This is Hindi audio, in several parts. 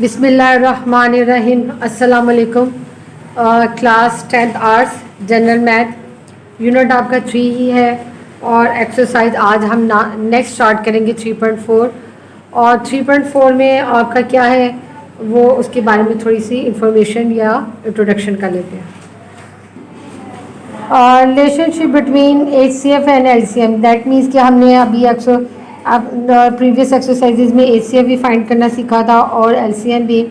बिस्मिल्लाहिर्रहमानिर्रहीम। अस्सलाम वालेकुम। Class 10th arts general math unit आपका 3 ही है और एक्सरसाइज आज हम नेक्स्ट स्टार्ट करेंगे 3.4 और 3.4 में आपका क्या है वो उसके बारे में थोड़ी सी इंफॉर्मेशन या इंट्रोडक्शन कर लेते हैं। Relationship between HCF and LCM, that means कि हमने अभी प्रीवियस एक्सरसाइजेज में HCF भी फाइंड करना सीखा था और LCM भी।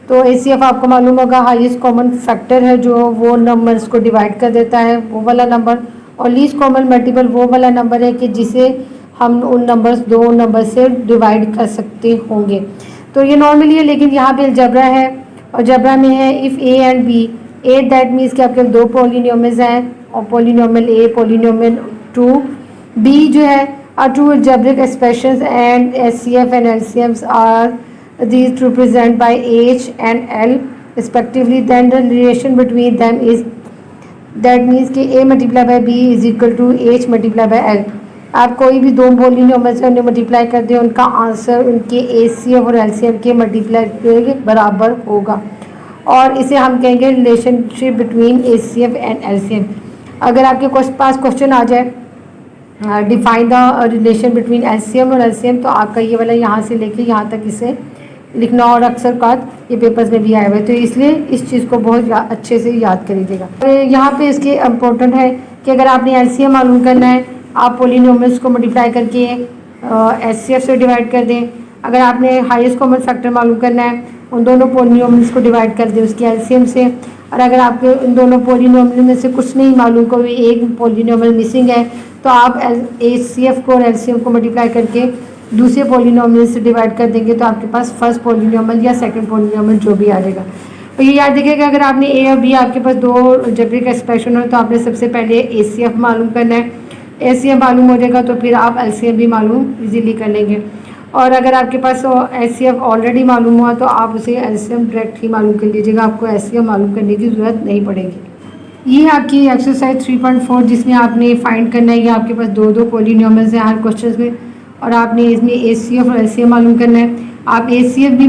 तो HCF आपको मालूम होगा हाईएस्ट कॉमन फैक्टर है जो वो नंबर्स को डिवाइड कर देता है, वो वाला नंबर, और लीस्ट कॉमन मल्टीपल वो वाला नंबर है कि जिसे हम उन नंबर्स दो नंबर से डिवाइड कर सकते होंगे। तो ये नॉर्मली है, लेकिन यहाँ पे अलजबरा है और जबरा में है if A and B, A that means कि आपके दो पॉलिनोमियल्स हैं और पॉलिनोमियल A पॉलिनोमियल 2, B जो है are two algebraic expressions and HCF and LCMs are these to represent by H and L respectively, then the relation between them is that means कि A multiplied by B is equal to H multiplied by L। आप कोई भी दो पॉलिनोमियल से उन्हें मल्टीप्लाई कर दें, उनका आंसर उनके HCF और LCM के मल्टीप्लाई के बराबर होगा और इसे हम कहेंगे relationship between HCF and LCM। अगर आपके पास क्वेश्चन आ जाए define the relation between LCM और LCM, तो आपका ये वाला यहाँ से लेके यहाँ तक इसे लिखना और अक्सर का ये पेपर्स में भी आए हुए, तो इसलिए इस चीज़ को बहुत अच्छे से याद कर लीजिएगा। यहाँ पे इसके इम्पोर्टेंट है कि अगर आपने LCM मालूम करना है, आप पॉलिनोमियल्स को मल्टीप्लाई करके HCF से डिवाइड कर दें। अगर आपने हाईएस्ट कॉमन फैक्टर मालूम करना है, उन दोनों पॉलिनोमियल्स को डिवाइड कर दें उसकी LCM से। और अगर आपके उन दोनों पॉलिनोमियल में से कुछ नहीं मालूम, कोई एक पॉलिनोमियल मिसिंग है, तो आप HCF को और LCM को मल्टीप्लाई करके दूसरे पॉलिनोमियल से डिवाइड कर देंगे, तो आपके पास फर्स्ट पॉलिनोमियल या सेकंड पॉलिनोमियल जो भी आ जाएगा। तो ये याद रखिएगा, अगर आपने A और B आपके पास दो अलजेब्रिक एक्सप्रेशन हो तो आपने सबसे पहले HCF मालूम करना है। HCF मालूम हो जाएगा तो फिर आप LCM भी मालूम इजीली कर लेंगे, और अगर आपके पास HCF ऑलरेडी मालूम हुआ तो आप उसे LCM डायरेक्ट ही मालूम कर लीजिएगा, आपको HCF मालूम करने की ज़रूरत नहीं पड़ेगी। ये आपकी एक्सरसाइज 3.4 जिसमें आपने फाइंड करना है, ये आपके पास दो दो पॉलिनोमियल्स हैं हर क्वेश्चन में और आपने इसमें HCF और LCM मालूम करना है। आप HCF भी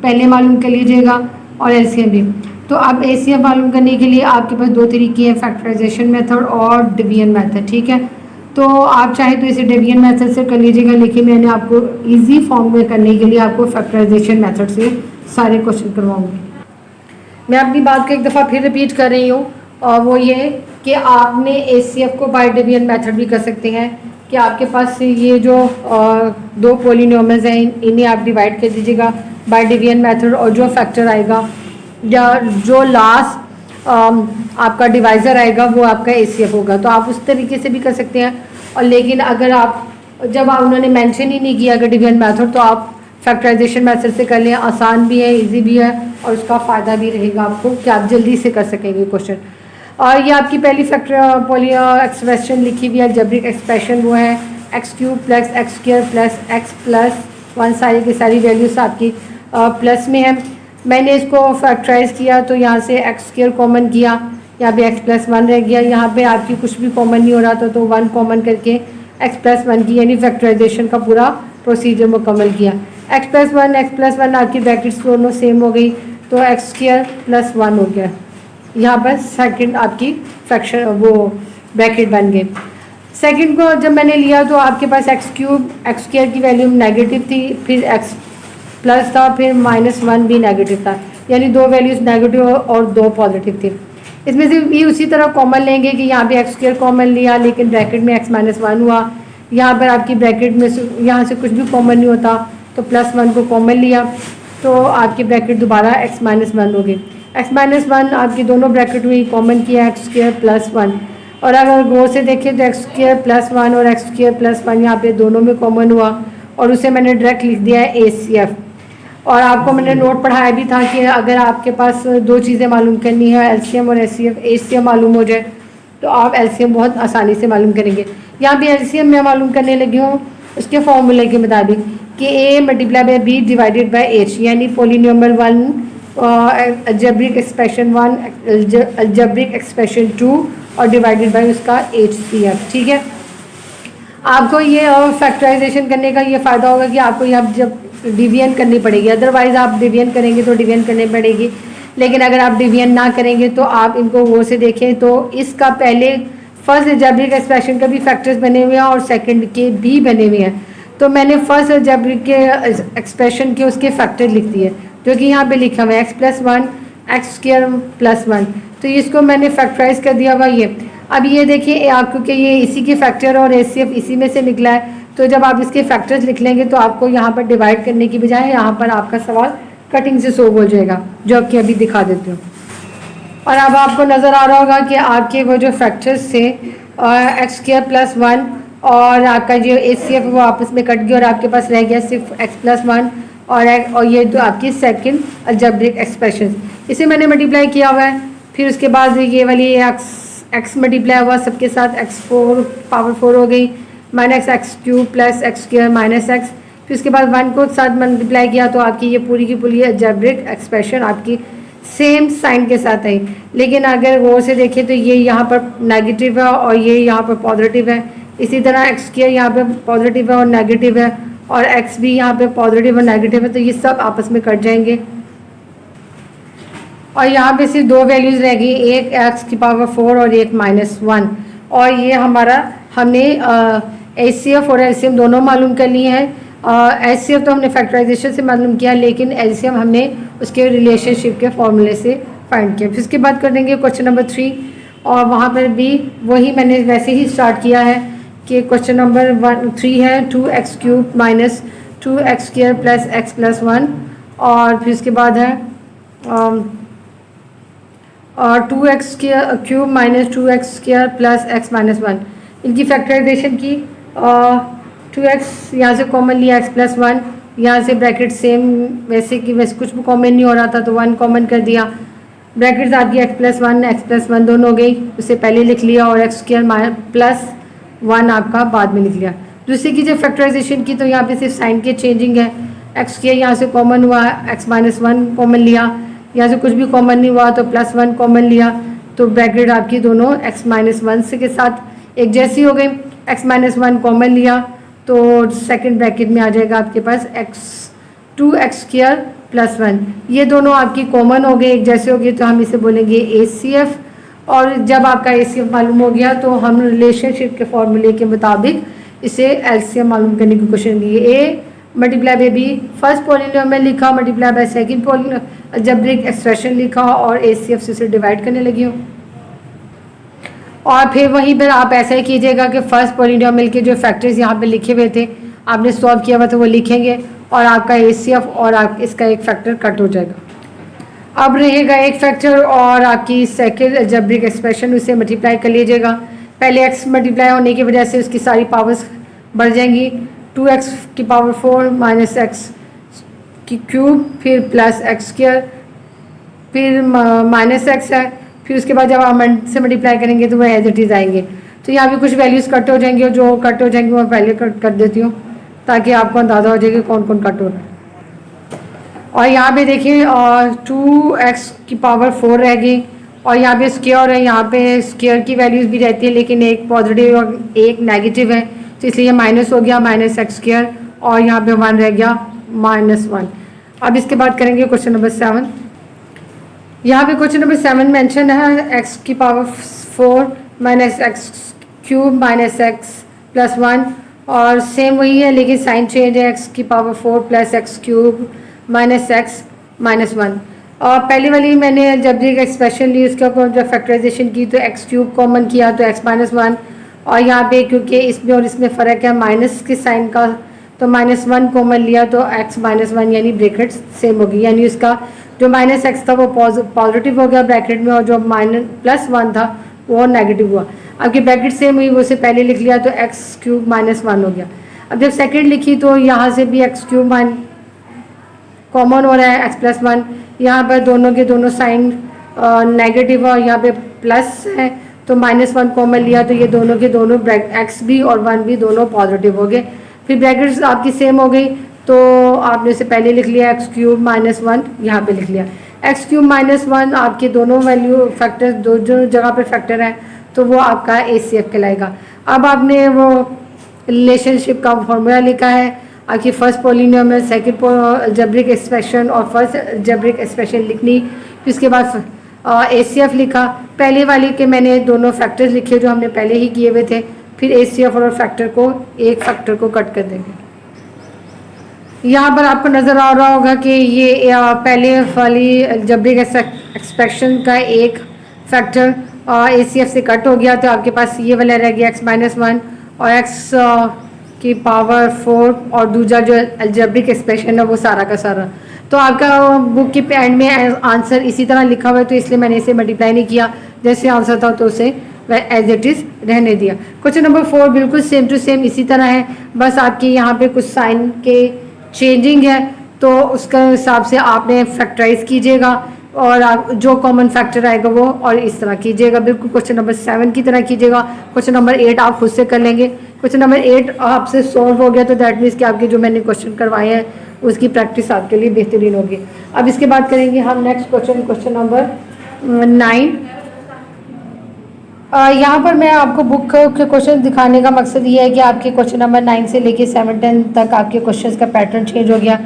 पहले मालूम कर लीजिएगा और LCM भी। तो आप HCF मालूम करने के लिए आपके पास दो तरीके हैं, फैक्टराइजेशन मेथड और डिवीजन मेथड, ठीक है। तो आप चाहे तो इसे डिवीजन मेथड से कर लीजिएगा, लेकिन मैंने आपको ईजी फॉर्म में करने के लिए आपको फैक्टराइजेशन मेथड से सारे क्वेश्चन करवाऊँगी। मैं अपनी बात को एक दफ़ा फिर रिपीट कर रही हूँ और वो ये कि आपने HCF को बाय डिवीजन मेथड भी कर सकते हैं कि आपके पास ये जो दो पॉलिनोमियल्स हैं इन्हें आप डिवाइड कर दीजिएगा बाय डिवीजन मेथड, और जो फैक्टर आएगा या जो लास्ट आपका डिवाइज़र आएगा वो आपका HCF होगा। तो आप उस तरीके से भी कर सकते हैं, और लेकिन अगर आप जब आप उन्होंने मेंशन ही नहीं किया अगर डिवीजन मेथड, तो आप फैक्टराइजेशन मेथड से कर लें, आसान भी है, इजी भी है और उसका फ़ायदा भी रहेगा आपको कि आप जल्दी से कर सकेंगे क्वेश्चन। और ये आपकी पहली फैक्टर एक्सप्रेशन लिखी हुई है अलजेब्रिक एक्सप्रेशन, वो है x³ plus x² plus x plus 1, सारी की सारी वैल्यूज आपकी प्लस में है। मैंने इसको फैक्टराइज किया तो यहाँ से x² कॉमन किया, यहाँ पे x प्लस 1 रह गया, यहाँ पे आपकी कुछ भी कॉमन नहीं हो रहा था तो 1 कॉमन करके x प्लस 1 की यानी फैक्टराइजेशन का पूरा प्रोसीजर मुकम्मल किया। x प्लस 1 आपकी ब्रैकेट्स दोनों सेम हो गई तो x² प्लस 1 हो गया, यहाँ पर सेकंड आपकी फ्रैक्शन वो ब्रैकेट बन गए। सेकंड को जब मैंने लिया तो आपके पास x² की वैल्यू नेगेटिव थी, फिर x प्लस था, फिर -1 भी नेगेटिव था, यानी दो वैल्यूज़ नेगेटिव और दो पॉजिटिव थी। इसमें से भी उसी तरह कॉमन लेंगे कि यहाँ पे x² कॉमन लिया लेकिन ब्रैकेट में x-1 हुआ, यहाँ पर आपकी ब्रैकेट में यहाँ से कुछ भी कॉमन नहीं होता तो +1 को कॉमन लिया तो आपकी ब्रैकेट दोबारा x-1 हो गई। x-1 आपकी दोनों ब्रैकेट में कॉमन किया x² प्लस 1, और अगर गौर से देखें तो x² प्लस 1 और x² प्लस 1 यहाँ पे दोनों में कॉमन हुआ और उसे मैंने डायरेक्ट लिख दिया है HCF। और आपको मैंने नोट पढ़ाया भी था कि अगर आपके पास दो चीज़ें मालूम करनी है LCM और HCF मालूम हो जाए तो आप LCM बहुत आसानी से मालूम करेंगे। यहाँ भी LCM मैं मालूम करने लगी हूँ उसके फॉर्मूले के मुताबिक कि A multiply by B divided by H, यानी polynomial 1 algebraic expression 1 algebraic expression 2 और डिवाइडेड बाय उसका HCF, ठीक है। आपको ये फैक्टराइजेशन करने का ये फ़ायदा होगा कि आपको यहाँ जब डिवीजन करनी पड़ेगी, अदरवाइज़ आप डिवीजन करेंगे तो डिवीजन करनी पड़ेगी, लेकिन अगर आप डिवीजन ना करेंगे तो आप इनको वो से देखें तो इसका पहले फर्स्ट अलजेब्रिक एक्सप्रेशन का भी फैक्टर्स बने हुए हैं और सेकंड के भी बने हुए हैं। तो मैंने फर्स्ट अलजेब्रिक के एक्सप्रेशन के उसके फैक्टर लिख दिए जो कि यहाँ पे लिखा हुआ है x+1 x²+1। तो इसको मैंने फैक्टराइज कर दिया हुआ ये। अब ये देखिए आपको कि ये इसी के फैक्टर और HCF इसी में से निकला है, तो जब आप इसके फैक्टर्स लिख लेंगे तो आपको यहाँ पर डिवाइड करने की बजाय यहाँ पर आपका सवाल कटिंग से सोल्व हो जाएगा, जो आपकी अभी दिखा देती हूँ। और अब आपको नज़र आ रहा होगा कि आपके वो जो फैक्टर्स थे x² + 1 और आपका जो HCF वो आपस में कट गया और आपके पास रह गया सिर्फ x+1 और ये तो आपकी सेकंड अलजेब्रिक एक्सप्रेशन, इसे मैंने मल्टीप्लाई किया हुआ है। फिर उसके बाद ये वाली x मल्टीप्लाई हुआ सबके साथ, x⁴ हो गई -x³ + x² - x। फिर उसके बाद 1 को साथ मल्टीप्लाई किया तो आपकी ये पूरी की पूरी अलजेब्रिक एक्सप्रेशन आपकी सेम साइन के साथ आई। लेकिन अगर वो से देखें तो ये यहाँ पर नेगेटिव है और ये यहाँ पर पॉजिटिव है, इसी तरह x² यहाँ पे पॉजिटिव है और नेगेटिव है और x भी यहाँ पे पॉजिटिव और नेगेटिव है, तो ये सब आपस में कट जाएंगे और यहाँ पे सिर्फ दो वैल्यूज़ रह गई, एक x⁴ और एक -1। और ये हमारा हमने HCF और LCM दोनों मालूम कर लिए हैं। HCF तो हमने फैक्टराइजेशन से मालूम किया, लेकिन LCM हमने उसके रिलेशनशिप के फॉर्मूले से फाइंड किया। फिर उसके बाद कर देंगे क्वेश्चन नंबर 3 और वहाँ पर भी वही मैंने वैसे ही स्टार्ट किया है कि क्वेश्चन नंबर 3 है 2x³ - 2x² + x+1 और फिर उसके बाद है 2x³ - 2x² + x-1। इनकी फैक्टराइजेशन की 2x यहाँ से कॉमन लिया, x+1 यहाँ से ब्रैकेट सेम वैसे कुछ भी कॉमन नहीं हो रहा था तो 1 कॉमन कर दिया, ब्रैकेट्स आपकी x+1 दोनों हो गई, उससे पहले लिख लिया और x² + 1 आपका बाद में लिख लिया। दूसरे की जब फैक्टराइजेशन की तो यहाँ पे सिर्फ साइन के चेंजिंग है, x² यहाँ से कॉमन हुआ, x-1 कॉमन लिया, यहाँ से कुछ भी कॉमन नहीं हुआ तो +1 कॉमन लिया, तो ब्रैकेट आपकी दोनों x-1 से के साथ एक जैसी हो गई। x-1 कॉमन लिया तो सेकंड ब्रैकेट में आ जाएगा आपके पास 2x² + 1। ये दोनों आपकी कॉमन हो गए, एक जैसे हो गए, तो हम इसे बोलेंगे HCF। और जब आपका HCF मालूम हो गया तो हम रिलेशनशिप के फॉर्मूले के मुताबिक इसे LCM मालूम करने की कोशिश की। A × B फर्स्ट पॉलिनोमियल लिखा, multiply by second algebraic expression लिखा और HCF से इसे डिवाइड करने लगी हूँ। और फिर वहीं पर आप ऐसा ही कीजिएगा कि फर्स्ट पॉलिनोमियल के जो फैक्टर्स यहाँ पे लिखे हुए थे आपने सॉल्व किया हुआ था वो लिखेंगे और आपका HCF और आप इसका एक फैक्टर कट हो जाएगा। अब रहेगा एक फैक्टर और आपकी सेकंड अलजेब्रिक एक्सप्रेशन, उसे मल्टीप्लाई कर लीजिएगा। पहले x मल्टीप्लाई होने की वजह से उसकी सारी पावर्स बढ़ जाएंगी, 2x⁴ - x³ फिर +x², फिर -x है, फिर उसके बाद जब आप से मल्टीप्लाई करेंगे तो वह एज इट इज़ आएंगे। तो यहाँ भी कुछ वैल्यूज़ कट हो जाएंगी और जो कट हो जाएंगी मैं पहले कट कर देती हूँ ताकि आपको अंदाज़ा हो जाएगा कौन कौन कट हो रहा है। और यहाँ पे देखिए 2x⁴ रह गई और यहाँ पे स्क्वायर है, यहाँ पे स्क्वायर की वैल्यूज़ भी रहती है लेकिन एक पॉजिटिव और एक नेगेटिव है, तो इसलिए ये माइनस हो गया -x² और यहाँ पे 1 रह गया -1। अब इसके बाद करेंगे क्वेश्चन नंबर 7। यहाँ पे क्वेश्चन नंबर 7 मेंशन है x⁴ - x³ - x+1 और सेम वही है लेकिन साइन चेंज है, x⁴ + x³ - x-1। और पहली वाली मैंने अलजेब्रिक एक्सप्रेशन ली, उसका जब फैक्टराइजेशन की तो x³ कॉमन किया तो x-1 और यहाँ पे क्योंकि इसमें और इसमें फ़र्क है माइनस के साइन का तो -1 कॉमन लिया तो x-1 यानी ब्रैकेट सेम होगी, यानी उसका जो -x था वो पॉजिटिव हो गया ब्रैकेट में और जो +1 था वो नेगेटिव हुआ। अब की ब्रैकेट सेम हुई वो से पहले लिख लिया तो x³ - 1 हो गया। अब जब सेकंड लिखी तो यहाँ से भी x³ कॉमन हो रहा है, x+1 यहाँ पर दोनों के दोनों साइन नेगेटिव और यहाँ पे प्लस है तो -1 कॉमन लिया तो ये दोनों के दोनों x भी और 1 भी दोनों पॉजिटिव हो गए। फिर ब्रैकेट्स आपकी सेम हो गई तो आपने इसे पहले लिख लिया x³ - 1 यहाँ पे लिख लिया। x³ - 1 आपके दोनों वैल्यू फैक्टर दो जो जगह पर फैक्टर है तो वो आपका HCF कहलाएगा। अब आपने वो रिलेशनशिप का फॉर्मूला लिखा है, आपकी first polynomial, second algebraic expression और फर्स्ट अलजेब्रिक एक्सप्रेशन लिखनी। फिर उसके बाद ACF लिखा। पहले वाली के मैंने दोनों फैक्टर्स लिखे जो हमने पहले ही किए हुए थे। फिर ACF और फैक्टर को एक फैक्टर को कट कर देंगे। यहाँ पर आपको नज़र आ रहा होगा कि ये पहले वाली अलजेब्रिक एक्सप्रेशन का एक फैक्टर ACF से कट हो गया, तो आपके पास ये वाला रह गया x-1 और x की पावर 4 और दूसरा जो अलजेब्रिक एक्सप्रेशन है वो सारा का सारा। तो आपका बुक के एंड में आंसर इसी तरह लिखा हुआ है, तो इसलिए मैंने इसे मल्टीप्लाई नहीं किया, जैसे आंसर था तो उसे एज इट इज़ रहने दिया। क्वेश्चन नंबर 4 बिल्कुल सेम टू सेम इसी तरह है, बस आपके यहाँ पे कुछ साइन के चेंजिंग है, तो उसके हिसाब से आपने फैक्टराइज कीजिएगा और आप जो कॉमन फैक्टर आएगा वो और इस तरह कीजिएगा। बिल्कुल क्वेश्चन नंबर 7 की तरह कीजिएगा। क्वेश्चन नंबर 8 आप खुद से कर लेंगे। क्वेश्चन नंबर 8 आपसे सॉल्व हो गया तो दैट मीन्स कि आपके जो मैंने क्वेश्चन करवाए हैं उसकी प्रैक्टिस आपके लिए बेहतरीन होगी। अब इसके बाद करेंगे हम नेक्स्ट क्वेश्चन, क्वेश्चन नंबर 9। यहाँ पर मैं आपको बुक के क्वेश्चन दिखाने का मकसद ये है कि आपके क्वेश्चन नंबर 9 से लेके 7, 10 तक आपके क्वेश्चंस का पैटर्न चेंज हो गया।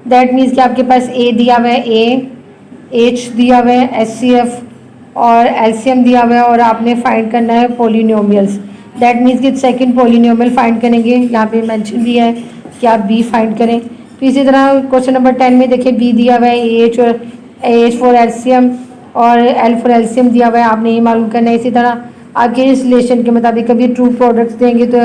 दैट मीन्स कि आपके पास A दिया हुआ है, H दिया हुआ है, SCF और LCM दिया हुआ है और आपने फाइंड करना है पोलिनोमियल्स। दैट मीन्स कि सेकंड पोलिनोमियल फाइंड करेंगे। यहाँ पे मेंशन भी है कि आप B फाइंड करें। तो इसी तरह क्वेश्चन नंबर 10 में देखिए B दिया हुआ है, AH और AH फॉर LCM और L फॉर LCM दिया हुआ है, आपने ये मालूम करना है। इसी तरह आपके इस रिलेशन के मुताबिक कभी ट्रू प्रोडक्ट्स देंगे तो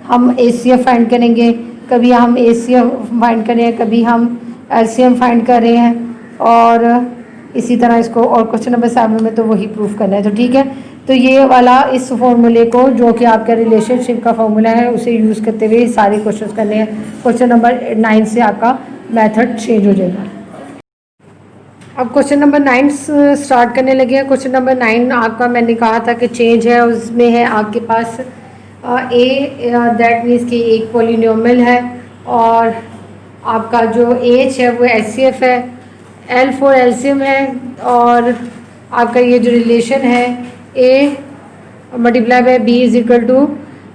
हम ACF फाइंड करेंगे, कभी हम ACF फाइंड करें, कभी हम LCM फाइंड कर रहे हैं और इसी तरह इसको। और क्वेश्चन नंबर 7 में तो वही प्रूफ करना है। तो ठीक है, तो ये वाला इस फॉर्मूले को जो कि आपका रिलेशनशिप का फॉर्मूला है उसे यूज़ करते हुए सारे क्वेश्चन करने हैं। क्वेश्चन नंबर 9 से आपका मेथड चेंज हो जाएगा। अब क्वेश्चन नंबर 9 स्टार्ट करने लगे हैं। क्वेश्चन नंबर 9 आपका मैंने कहा था कि चेंज है, उसमें है आपके पास दैट मीन्स कि एक पोलिनोमियल है और आपका जो H है वो SCF है, L फॉर LCM है और आपका ये जो रिलेशन है A multiply by B is equal to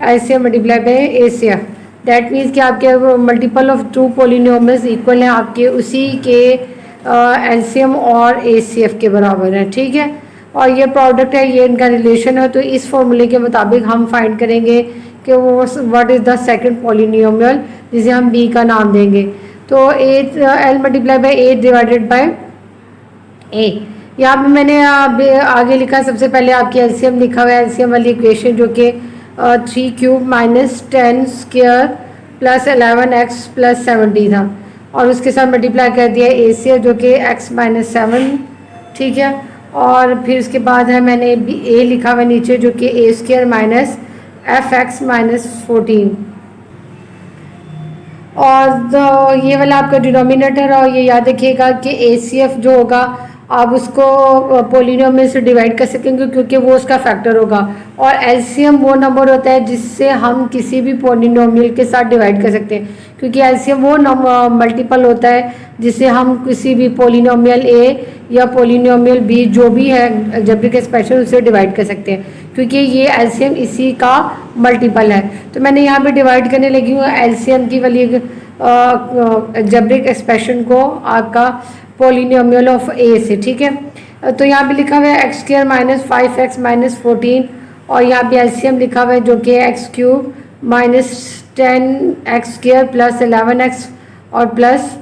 LCM multiply by ACF। That means कि आपके मल्टीपल ऑफ 2 पोलिनोमियल्स इक्वल हैं आपके उसी के LCM और ACF के बराबर है। ठीक है, और ये प्रोडक्ट है, ये इनका रिलेशन है। तो इस फॉर्मूले के मुताबिक हम फाइंड करेंगे कि वो what is the second polynomial जिसे हम B का नाम देंगे। तो L multiply by 8 divided by A। यहाँ पे मैंने आगे लिखा, सबसे पहले आपकी LCM लिखा हुआ है, LCM वाली इक्वेशन जो कि 3 cube minus 10 square plus 11x plus 70 था और उसके साथ मल्टीप्लाई कर दिया ACF जो कि x माइनस 7। ठीक है, और फिर उसके बाद है मैंने A लिखा हुआ नीचे जो कि A square minus FX minus 14 और ये वाला आपका डिनोमिनेटर। और ये याद रखिएगा कि ACF जो होगा आप उसको पोलिनोमियल से डिवाइड कर सकेंगे क्योंकि वो उसका फैक्टर होगा और LCM वो नंबर होता है जिससे हम किसी भी पोलिनोमियल के साथ डिवाइड कर सकते हैं क्योंकि LCM वो मल्टीपल होता है जिससे हम किसी भी पोलिनोमियल A या पोलिनोमियल B जो भी है अलजेब्रिक एक्सप्रेशन उससे डिवाइड कर सकते हैं क्योंकि ये LCM इसी का मल्टीपल है। तो मैंने यहाँ पे डिवाइड करने लगी हूँ LCM की वाली अलजेब्रिक एक्सप्रेशन को आपका पोलिनोमियल ऑफ A से। ठीक है, तो यहाँ पे लिखा हुआ है x square minus 5x minus 14 और यहाँ पे LCM लिखा हुआ है जो कि x cube minus 10x square plus 11x और प्लस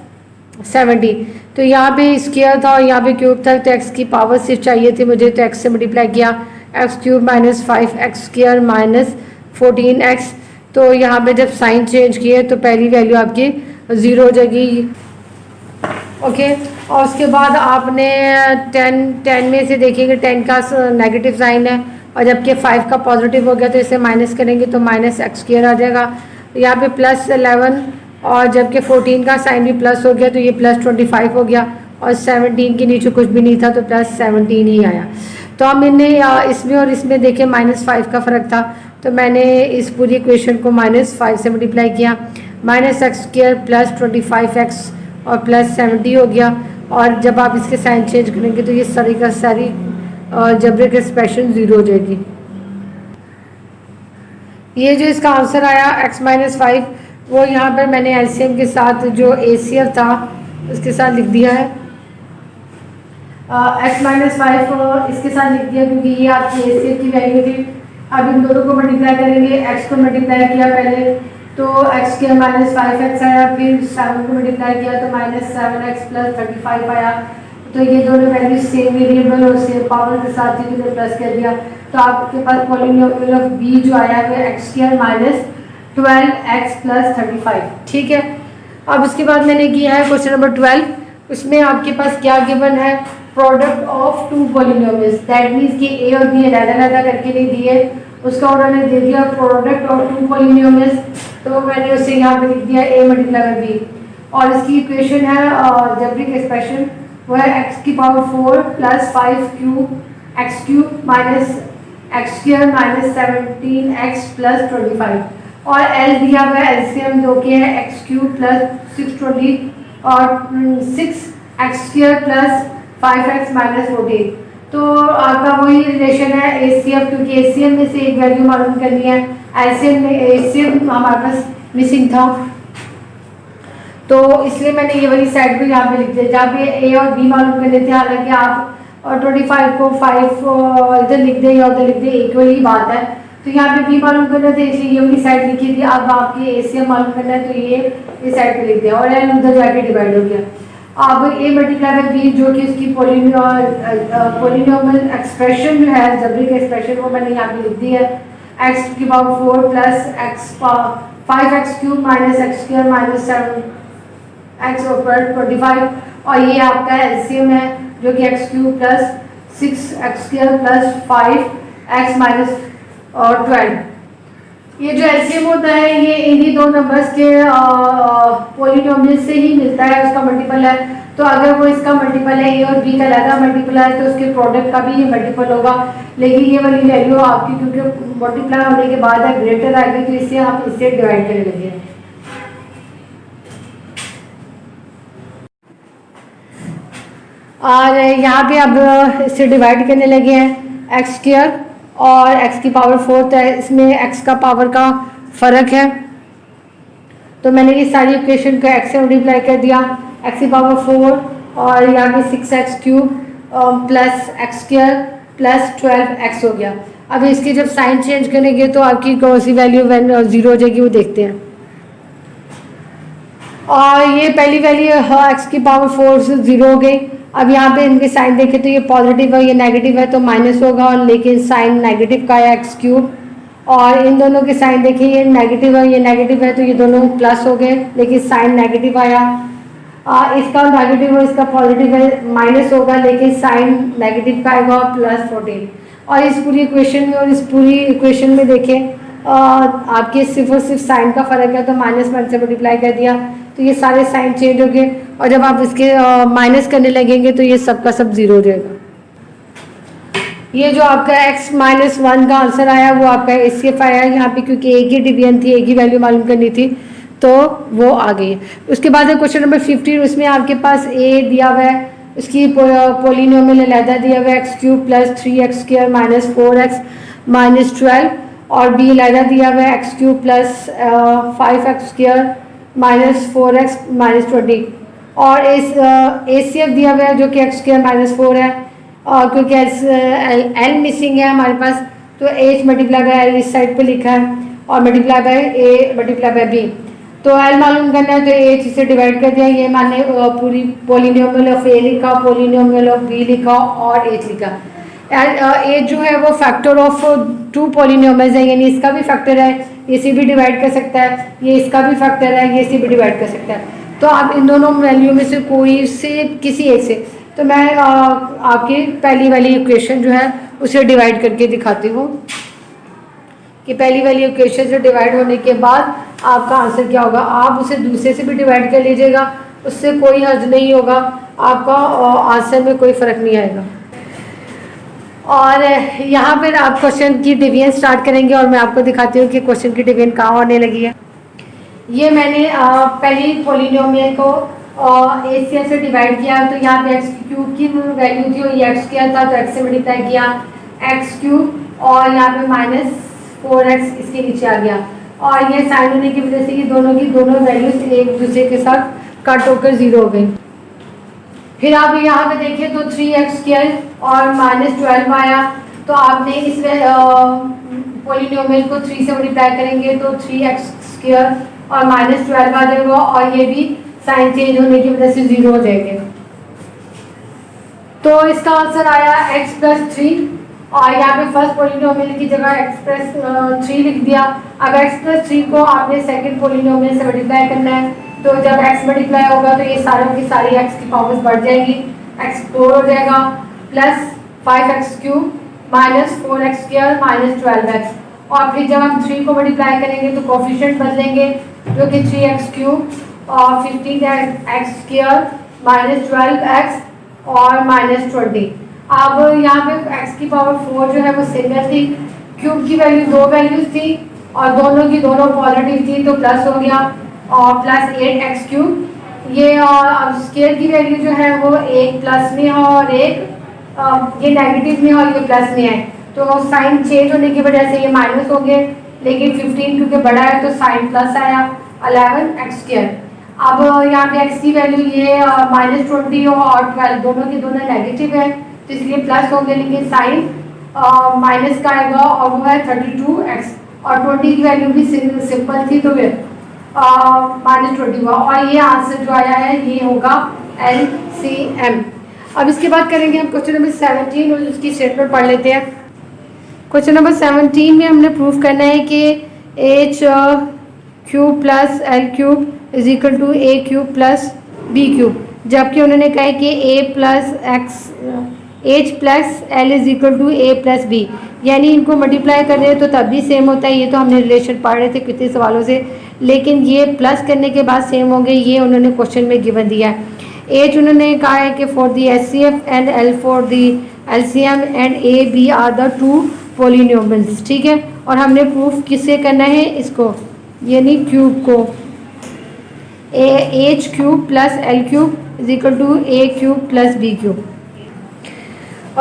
70। तो यहाँ पे स्क्वायर था और यहाँ पे क्यूब था तो x की पावर सिर्फ चाहिए थी मुझे, तो x से मल्टीप्लाई किया, x cube minus 5x square minus 14x। तो यहाँ पे जब साइन चेंज किए तो पहली वैल्यू आपकी 0 हो जाएगी। ओके, और उसके बाद आपने 10 में से देखिएगा 10 का नेगेटिव साइन है और जबकि 5 का पॉजिटिव हो गया तो इसे माइनस करेंगे तो माइनस x स्क्वायर आ जाएगा। यहाँ पे प्लस 11 और जबकि 14 का साइन भी प्लस हो गया तो ये प्लस 25 हो गया और 17 के नीचे कुछ भी नहीं था तो प्लस 17 ही आया। तो हम इन्हें इसमें और इसमें देखें -5 का फ़र्क था तो मैंने इस पूरी इक्वेशन को -5 से मल्टीप्लाई किया, minus x square plus 25x और प्लस 70 हो गया। और जब आप इसके साइन चेंज करेंगे तो ये सारी का सारी अलजेब्रिक एक्सप्रेशन 0 हो जाएगी। ये जो इसका आंसर आया x-5, वो यहाँ पर मैंने एलसीएम के साथ जो एसीएफ था उसके साथ लिख दिया है। x-5 इसके साथ लिख दिया क्योंकि ये आपकी एसीएफ की वैल्यू थी। अब इन दोनों को मल्टीप्लाई करेंगे, x को मल्टीप्लाई किया पहले तो x के -5x आया, फिर 7 को मल्टीप्लाई किया तो -7x + 35 आया। तो ये दोनों वैल्यू सेम वेरिएबल और सेम पावर के साथ थी तो प्लस कर दिया। तो आपके पास पॉलिनोमियल ऑफ b जो आया वो x² - 12x + 35, ठीक है। अब उसके बाद मैंने किया है क्वेश्चन नंबर 12। उसमें आपके पास क्या गिवन है, product of two polynomials, that means कि a और b अलग-अलग करके नहीं दिए, उसका उन्होंने दे दिया प्रोडक्ट ऑफ टू पॉलिनोमियल्स, तो मैंने उसे यहाँ पे लिख दिया a × b। और इसकी इक्वेशन है जबरिक एक्सप्रेशन, वो है x⁴ + 5³ x³ - x² - 17x + 25। और l दिया हुआ है, एलसीएम दो के है x³ + 620 और 6x² + 5x - 14। तो आपका वही रिलेशन है एसीएफ, क्योंकि एसीएम में से एक वैल्यू मालूम करनी है, एलसीएम हमारे पास मिसिंग था, तो इसलिए मैंने ये वाली साइड भी यहाँ पे लिख दिया जहाँ पे ए और बी मालूम कर लेते हैं। हालांकि आप 25 को 5 इधर लिख दें या उधर लिख दें, एक वाली बात है। तो यहाँ पे बी मालूम करना था इसलिए ये वाली साइड लिखी थी। अब आपके एसीएम मालूम करना है तो ये साइड पे लिख दिया और एल उधर जाके डिवाइड हो गया। अब a × b जो कि इसकी पोलिनोमियल एक्सप्रेशन जो है, जबरिक एक्सप्रेशन, वो मैंने यहाँ पे लिख दी है x⁴ + 5x³ - x² - 7x + 25। और ये आपका एलसीएम है जो कि x³ + 6x² + 5x - 12। ये जो एलसीएम होता है ये इन्हीं दो नंबर्स के पॉलिनोमियल से ही मिलता है, उसका मल्टीपल है। तो अगर वो इसका मल्टीपल है, ए और बी का अलग मल्टीपल है, तो उसके प्रोडक्ट का भी ये मल्टीपल होगा। लेकिन ये वाली वैल्यू आपकी क्योंकि मल्टीप्लाई होने के बाद है ग्रेटर आएगी, तो इससे आप इससे डिवाइड करने लगे हैं। और यहाँ पे अब इससे डिवाइड करने लगे हैं x² और x⁴ है, इसमें x का पावर का फ़र्क है, तो मैंने ये सारी इक्वेशन को x से मल्टीप्लाई कर दिया, x⁴ और यहाँ पे 6x³ + x² + 12x हो गया। अब इसके जब साइन चेंज करेंगे तो आपकी कौन सी वैल्यू 0 हो जाएगी वो देखते हैं। और ये पहली वैल्यू x⁴ से 0 हो गई। अब यहाँ पे इनके साइन देखें तो ये पॉजिटिव है, ये नेगेटिव है, तो माइनस होगा, और लेकिन साइन नेगेटिव का है x³। और इन दोनों के साइन देखिए, ये नेगेटिव है, ये नेगेटिव है, तो ये दोनों प्लस हो गए, लेकिन साइन नेगेटिव आया। इसका नेगेटिव और इसका पॉजिटिव है, माइनस होगा, लेकिन साइन नेगेटिव का आएगा +14। और इस पूरी इक्वेशन में और इस पूरी इक्वेशन में देखें आपके सिर्फ और सिर्फ साइन का फ़र्क है, तो -1 से मल्टीप्लाई कर दिया तो ये सारे साइन चेंज हो गए। और जब आप इसके माइनस करने लगेंगे तो ये सब का सब 0 हो जाएगा। ये जो आपका x-1 का आंसर आया वो आपका एसीएफ आया यहाँ पे, क्योंकि एक ही डिवीजन थी, एक ही वैल्यू मालूम करनी थी, तो वो आ गई। उसके बाद है क्वेश्चन नंबर 15। उसमें आपके पास a दिया हुआ है, उसकी पोलिनोमियल अलहदा दिया हुआ है x³ + 3x² - 4x - 12, और b अलहदा दिया हुआ है x³ + 5x² - 4x - 20, और इस एसीएफ दिया हुआ है जो कि x² - 4 है, और क्योंकि एल मिसिंग है हमारे पास, तो h × इस साइड पे लिखा है और मल्टीप्लाई बाय a × b। तो एल मालूम करना है तो h से डिवाइड कर दिया, ये माने पूरी पोलिनोमियल ऑफ a लिखा, पोलिनोमियल ऑफ b लिखा और h लिखा। a जो है वो फैक्टर ऑफ 2 पोलिनोमियल्स है, यानी इसका भी फैक्टर है, इसे भी डिवाइड कर सकता है, ये इसका भी फैक्टर है, ये इसे भी डिवाइड कर सकता है। तो आप इन दोनों वैल्यू में से कोई से किसी एक से, तो मैं आपकी पहली वाली इक्वेशन जो है उसे डिवाइड करके दिखाती हूँ कि पहली वाली इक्वेशन से डिवाइड होने के बाद आपका आंसर क्या होगा। आप उसे दूसरे से भी डिवाइड कर लीजिएगा, उससे कोई हर्ज नहीं होगा, आपका आंसर में कोई फ़र्क नहीं आएगा। और यहाँ पर आप क्वेश्चन की डिवीजन स्टार्ट करेंगे और मैं आपको दिखाती हूँ कि क्वेश्चन की डिवीजन कहाँ होने लगी है। ये मैंने पहली पोलिनोमियल को एसीएफ से डिवाइड किया, तो यहाँ पे x³ की वैल्यू थी और ये x² था, तो x से मल्टीप्लाई किया x³ और यहाँ पे 4x इसके नीचे आ गया, और ये साइन होने की वजह से ये दोनों की दोनों वैल्यूज एक दूसरे के साथ कट होकर 0 हो गई। फिर आप यहाँ पे देखिए तो 3x² और -12 आया, तो आपने इस पॉलिनोमियल को 3 से मल्टीप्लाई करेंगे तो 3x² और -12 आ जाएगा, और ये भी साइन चेंज होने की वजह से 0 हो जाएंगे। तो इसका आंसर आया x + 3, और यहाँ पे फर्स्ट पॉलिनोमियल की जगह x + 3 लिख दिया। अब x + 3 को आपने सेकंड पॉलिनोमियल से मल्टीप्लाई करना है, तो जब x मल्टीप्लाई होगा तो ये सारों की सारी x की पावर्स बढ़ जाएगी, x 4 हो जाएगा प्लस 5x³ -4x² -12x, और फिर जब हम 3 को मल्टीप्लाई करेंगे तो कोफिशिएंट बदलेंगे, जो कि 3x³ और 15x² -12x और -20। अब यहाँ पे x की पावर 4 जो है वो सिंगल थी, क्यूब की वैल्यू 2 वैल्यूज थी और दोनों की दोनों पॉजिटिव थी, तो प्लस हो गया और प्लस 8x³ ये, और अब स्क्वायर की वैल्यू जो है वो एक प्लस में है और एक ये नेगेटिव में है और ये प्लस में है, तो साइन चेंज होने की वजह से ये माइनस हो गए, लेकिन 15 क्योंकि बड़ा है तो साइन प्लस आया 11x²। अब यहाँ पे x की वैल्यू ये -20 और 12 दोनों की दोनों नेगेटिव है, तो इसलिए प्लस हो गए, लेकिन साइन माइनस का आएगा और वो है 32x, और 20 की वैल्यू भी सिंपल थी तो -20 हुआ, और ये आंसर जो आया है ये होगा LCM। अब इसके बाद करेंगे हम क्वेश्चन नंबर 17 और उसकी स्टेटमेंट पढ़ लेते हैं। क्वेश्चन नंबर 17 में हमने प्रूव करना है कि h³ + l³ = a³ + b³, जबकि उन्होंने कहा है कि h + l = a + b, यानी इनको मल्टीप्लाई कर रहे हैं तो तब भी सेम होता है। ये तो हमने रिलेशन पढ़ रहे थे कितने सवालों से, लेकिन ये प्लस करने के बाद सेम होंगे, ये उन्होंने क्वेश्चन में गिवन दिया है। h उन्होंने कहा है कि for the HCF and l for the LCM and a b are the 2 polynomials, ठीक है। और हमने प्रूफ किससे करना है, इसको यानी क्यूब को, h³ + l³ = a³ + b³।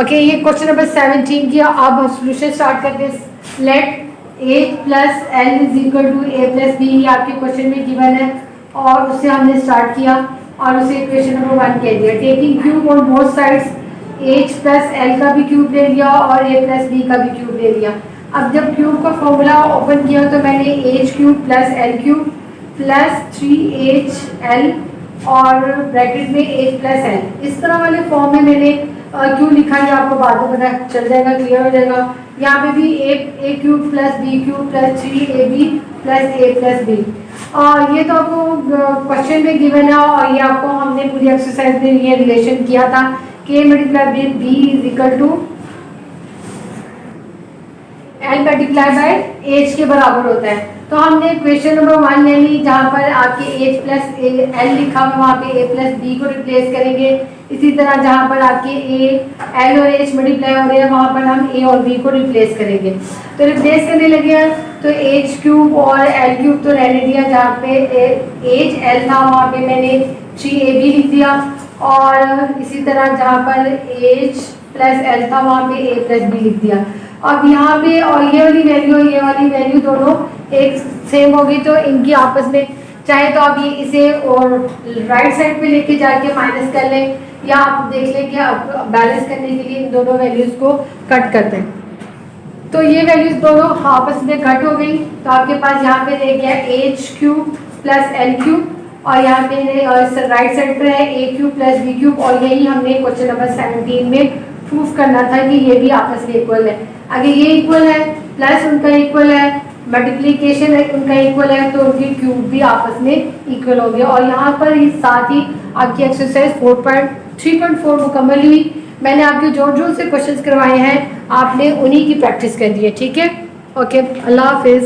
Okay, ये क्वेश्चन नंबर 17 किया। अब हम सोल्यूशन स्टार्ट करते हैं। Let h + l = a + b, ये आपके क्वेश्चन में गिवन है और उससे हमने स्टार्ट किया और उसे इक्वेशन नंबर 1 कह दिया। Taking cube on both sides, h + l का भी क्यूब ले लिया और a + b का भी क्यूब ले लिया। अब जब क्यूब का फॉर्मूला ओपन किया तो मैंने h³ + l³ + 3hL और ब्रैकेट में h + l, इस तरह वाले फॉर्म में मैंने क्यों लिखा है आपको बाद में पता चल जाएगा, क्लियर हो जाएगा। यहाँ पे भी a³ + b³ + 3ab + a + b, ये तो आपको क्वेश्चन में गिवन है और ये आपको हमने पूरी एक्सरसाइज में ये रिलेशन किया था कि a × b = l × h के बराबर होता है। तो हमने क्वेश्चन नंबर 1 ले ली, जहाँ पर आपके h + l लिखा हुआ वहाँ पे a + b को रिप्लेस करेंगे। इसी तरह जहाँ पर आपके l और h मल्टीप्लाई हो रहे हैं वहाँ पर हम a और b को रिप्लेस करेंगे। तो रिप्लेस करने लगे हैं तो h³ और l³ तो रहने दिया, जहाँ पे h l था वहाँ पे मैंने 3ab लिख दिया, और इसी तरह जहाँ पर h + l था वहाँ पे a + b लिख दिया। अब यहाँ पे और ये वाली वैल्यू दोनों एक सेम होगी, तो इनकी आपस में चाहे तो आप ये इसे और राइट साइड पे लेके जाके माइनस कर लें, या आप देख लें कि आप बैलेंस करने के लिए इन दोनों वैल्यूज़ को कट करते हैं। तो ये वैल्यूज़ दोनों आपस में कट हो गई, तो आपके पास यहाँ पे रह गया h³ + l³ और यहाँ पे राइट साइड पर है a³ + b³, और यही हमने क्वेश्चन नंबर 17 में प्रूफ करना था कि ये भी आपस में इक्वल है। अगर ये इक्वल है, प्लस उनका इक्वल है, मल्टीप्लिकेशन उनका इक्वल है, तो उनके क्यूब भी आपस में इक्वल हो गए। और यहाँ पर ही साथ ही आपकी एक्सरसाइज 3.4 मुकम्मल हुई। मैंने आपके जो से क्वेश्चंस करवाए हैं आपने उन्हीं की प्रैक्टिस कर दी है, ठीक है। ओके, अल्लाह हाफिज़।